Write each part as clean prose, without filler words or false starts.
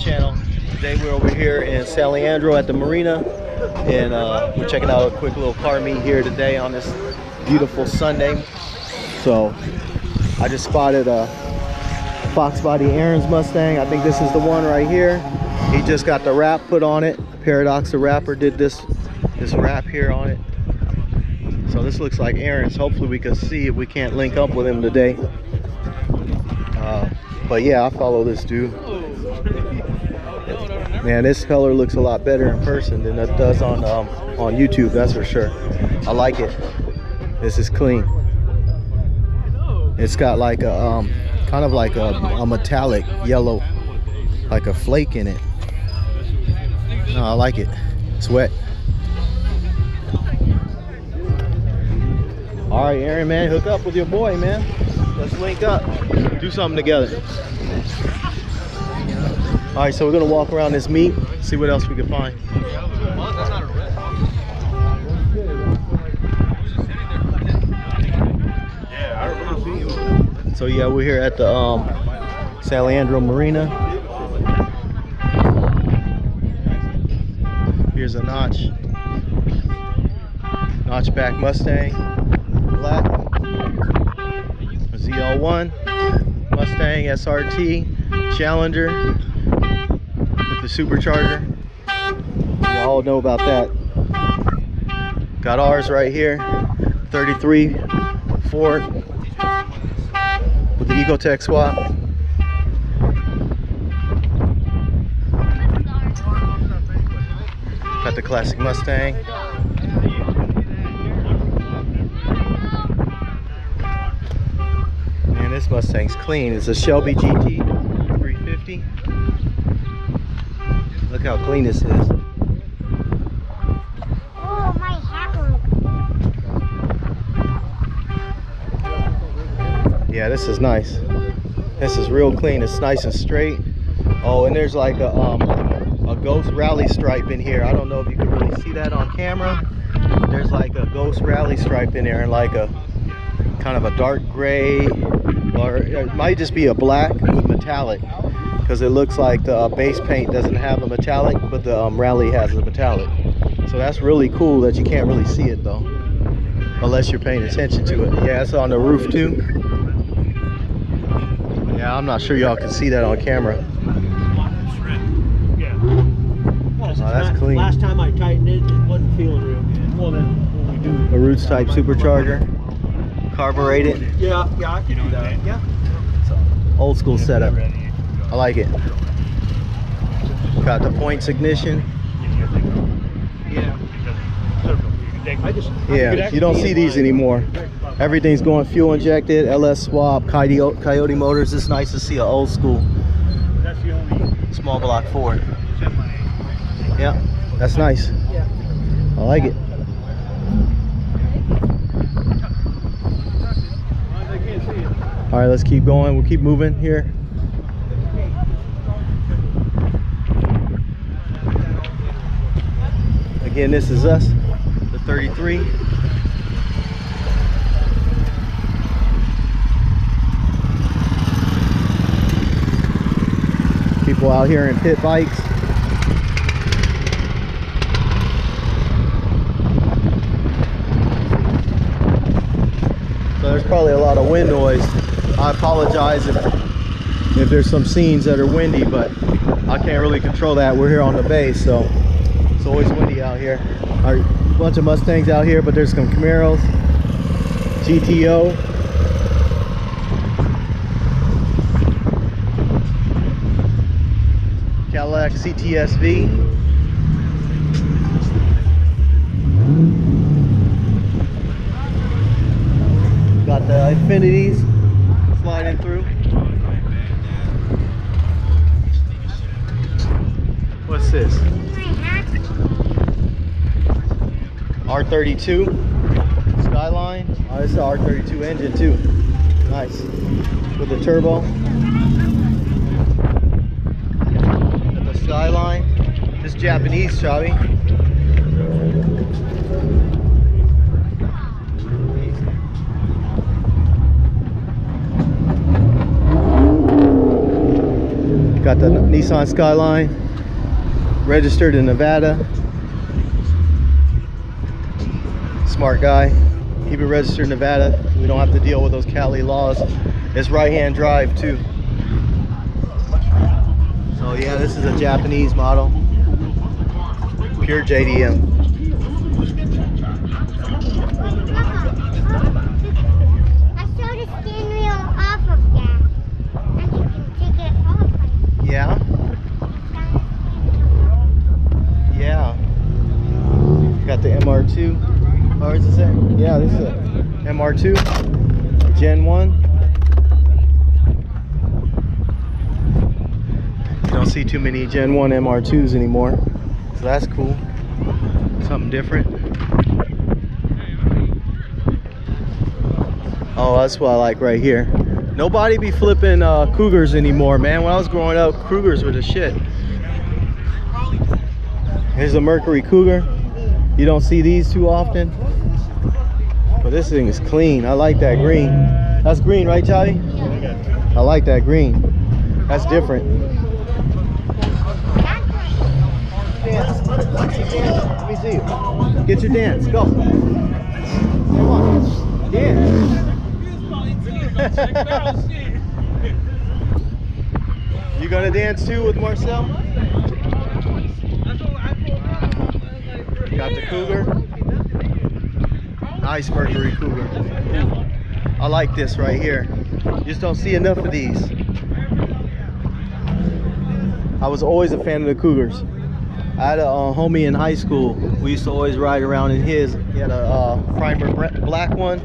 channel. Today we're over here in San Leandro at the Marina, and we're checking out a quick little car meet here today on this beautiful Sunday. So I just spotted a Fox Body Aaron's Mustang. I think this is the one right here. He just got the wrap put on it. Paradox the Rapper did this wrap here on it. So this looks like Aaron's. Hopefully we can see if we can't link up with him today. But yeah, I follow this dude. Man, this color looks a lot better in person than it does on YouTube, that's for sure. I like it. This is clean. It's got like a kind of like a metallic yellow, like a flake in it. No, I like it. It's wet. All right, Aaron, man, hook up with your boy, man. Let's link up, do something together. All right, so we're gonna walk around this meet, see what else we can find. So yeah, we're here at the San Leandro Marina. Here's a notchback Mustang, black, a ZL1, Mustang SRT, Challenger with the supercharger. You all know about that. Got ours right here, 33 Ford with the Ecotech swap. Got the classic Mustang. Man, this Mustang's clean. It's a Shelby GT 350. Look how clean this is. Oh, my hacker. Yeah, this is nice. This is real clean. It's nice and straight. Oh, and there's like a ghost rally stripe in here. I don't know if you can really see that on camera. There's like a ghost rally stripe in there, and like a kind of a dark gray, or it might just be a black with metallic, because it looks like the base paint doesn't have a metallic, but the rally has a metallic. So that's really cool that you can't really see it though, unless you're paying attention to it. Yeah, it's on the roof too. Yeah, I'm not sure y'all can see that on camera. Oh, that's clean. Last time I tightened it, it wasn't feeling real good. Well, then when we do A Roots type supercharger, carbureted. Yeah, I can do that. Yeah. Old school setup. I like it. Got the points ignition. Yeah, you don't see these anymore. Everything's going fuel injected, LS swap, Coyote motors. It's nice to see an old school small block Ford. Yeah, that's nice. I like it. All right, let's keep going. We'll keep moving here. Again, this is us, the 33. People out here in pit bikes. So there's probably a lot of wind noise. I apologize if there's some scenes that are windy, but I can't really control that. We're here on the base, so it's always windy out here. A bunch of Mustangs out here, but there's some Camaros, GTO. Cadillac CTSV. Got the Infinities sliding through. What's this? R32 Skyline. Oh, this is the R32 engine too. Nice. With the turbo. Got the Skyline. This is Japanese, Chavi. Got the Nissan Skyline, registered in Nevada. Smart guy. Keep it registered in Nevada. We don't have to deal with those Cali laws. It's right-hand drive too. So yeah, this is a Japanese model. Pure JDM. I saw the steering wheel off of that. And you can take it off. Yeah? Yeah. Got the MR2. Oh, is this it? Yeah, this is a MR2. Gen 1. You don't see too many Gen 1 MR2s anymore. So that's cool. Something different. Oh, that's what I like right here. Nobody be flipping Cougars anymore, man. When I was growing up, Cougars were the shit. Here's a Mercury Cougar. You don't see these too often. But this thing is clean. I like that green. That's green, right, Charlie? I like that green. That's different. Dance. Let me see you. Get your dance. Go. Come on. Dance. You gonna dance too with Marcel? Got the Cougar. Nice Mercury Cougar. I like this right here. You just don't see enough of these. I was always a fan of the Cougars. I had a homie in high school. We used to always ride around in his. He had a primer black one.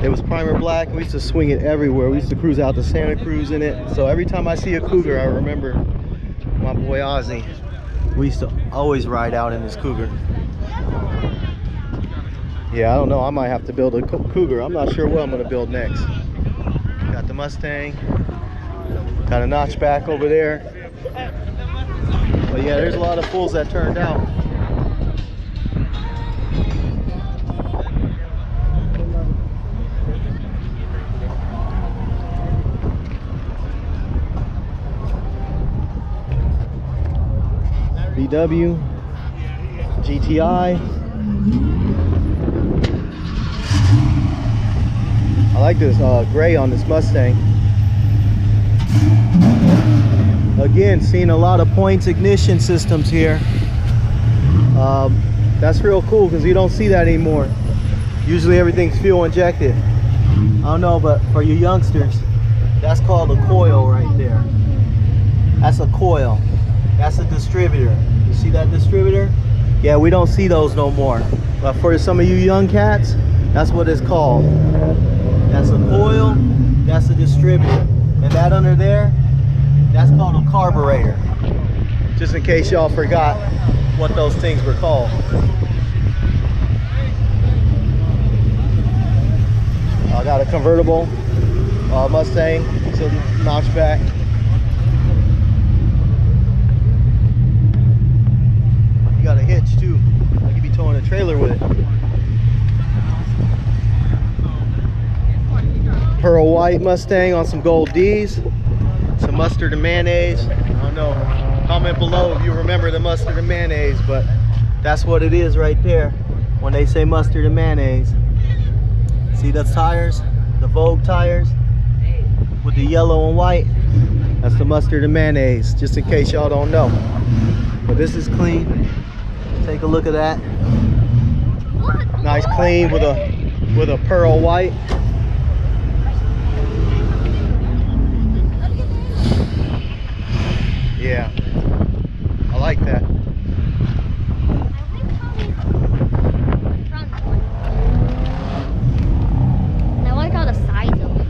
It was primer black. We used to swing it everywhere. We used to cruise out to Santa Cruz in it. So every time I see a Cougar, I remember my boy Ozzy. We used to always ride out in this Cougar. Yeah, I don't know. I might have to build a Cougar. I'm not sure what I'm going to build next. Got the Mustang. Got a notchback over there. But yeah, there's a lot of fools that turned out. VW, GTI. I like this gray on this Mustang. Again, seeing a lot of points ignition systems here. That's real cool because you don't see that anymore. Usually everything's fuel injected. I don't know, but for you youngsters, that's called a coil right there. That's a coil. That's a distributor. You see that distributor? Yeah, we don't see those no more. But for some of you young cats, that's what it's called. That's a coil, that's a distributor. And that under there, that's called a carburetor. Just in case y'all forgot what those things were called. I got a convertible Mustang, so notchback. You got a hitch too. I could be towing a trailer with it. Pearl white Mustang on some gold D's. Some mustard and mayonnaise. I don't know. Comment below if you remember the mustard and mayonnaise, but that's what it is right there when they say mustard and mayonnaise. See those tires? The Vogue tires with the yellow and white. That's the mustard and mayonnaise, just in case y'all don't know. But this is clean. Take a look at that. Nice clean with a pearl white. Yeah, I like that. I like all the sides of it.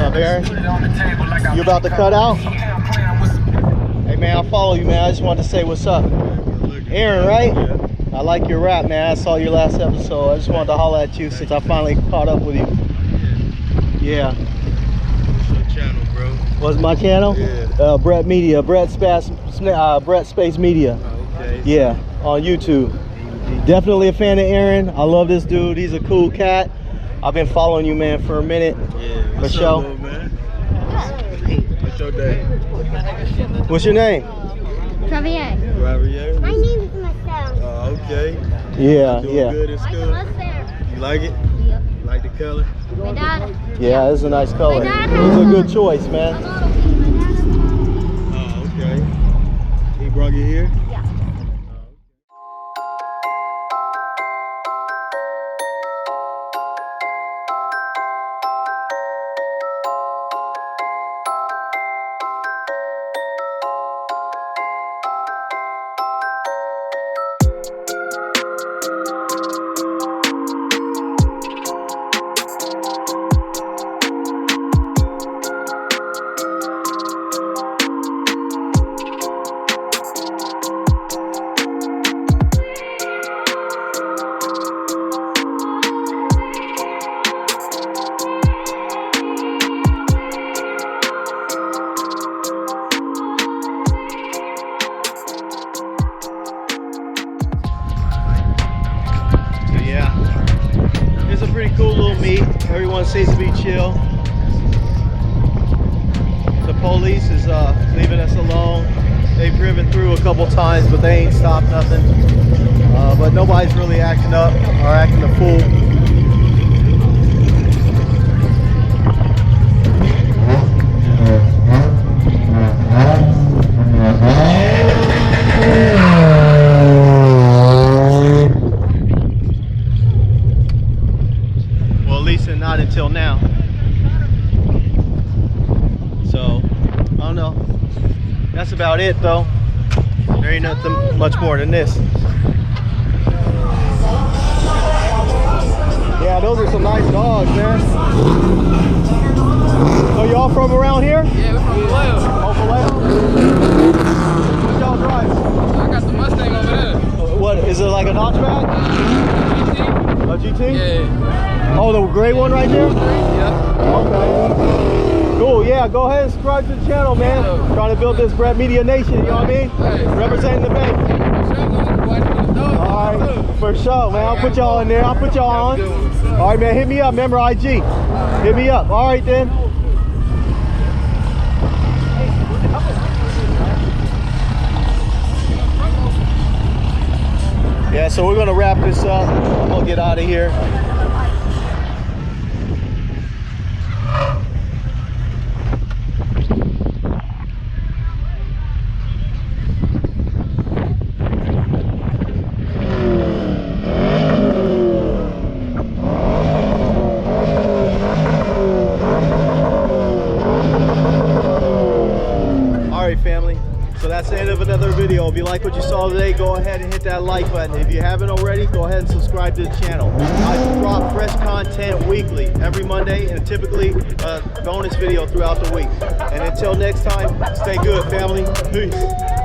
up, Aaron? You about to cut out? Hey man, I'll follow you, man. I just wanted to say what's up. Aaron, right? I like your rap, man. I saw your last episode. I just wanted to holler at you since I finally caught up with you. Yeah. What's your channel, bro? What's my channel? Yeah. Brett Media, Brett Space Media. Okay. Yeah, on YouTube. Definitely a fan of Aaron. I love this dude. He's a cool cat. I've been following you, man, for a minute. Yeah. What's For up, sure. little man? What's your name? What's your name? Javier. Javier? My name is Mustang. Oh, okay. Yeah, Doing yeah. good in Like school? a Mustang. You like it? Yep. You like the color? My dad. Yeah, it's a nice color. My dad It's a good choice, man. Oh, okay. He brought you here? Yeah. Yeah, it's a pretty cool little meet. Everyone seems to be chill. The police is leaving us alone. They've driven through a couple times, but they ain't stopped nothing. But nobody's really acting up or acting a fool. Well, at least not until now. So, I don't know. That's about it, though. There ain't nothing much more than this. Yeah, those are some nice dogs, man. So y'all from around here? Yeah, we're from Vallejo. Oh, Vallejo? What y'all drive? I got the Mustang over there. What, is it like a notchback? GT? A GT? Yeah. Oh, the gray one right there? Yeah. Okay. Cool, yeah, go ahead and subscribe to the channel, man. Trying to build this Brett Media Nation, you know what I mean? Hey. Representing the bank. All right, for sure, man. I'll put y'all in there. I'll put y'all on. All right, man, hit me up. Remember IG. Hit me up. All right, then. Yeah, so we're going to wrap this up. I'm going to get out of here. Family, so that's the end of another video. If you like what you saw today, go ahead and hit that like button. If you haven't already, go ahead and subscribe to the channel. I drop fresh content weekly, every Monday, and typically a bonus video throughout the week. And until next time, stay good, family. Peace.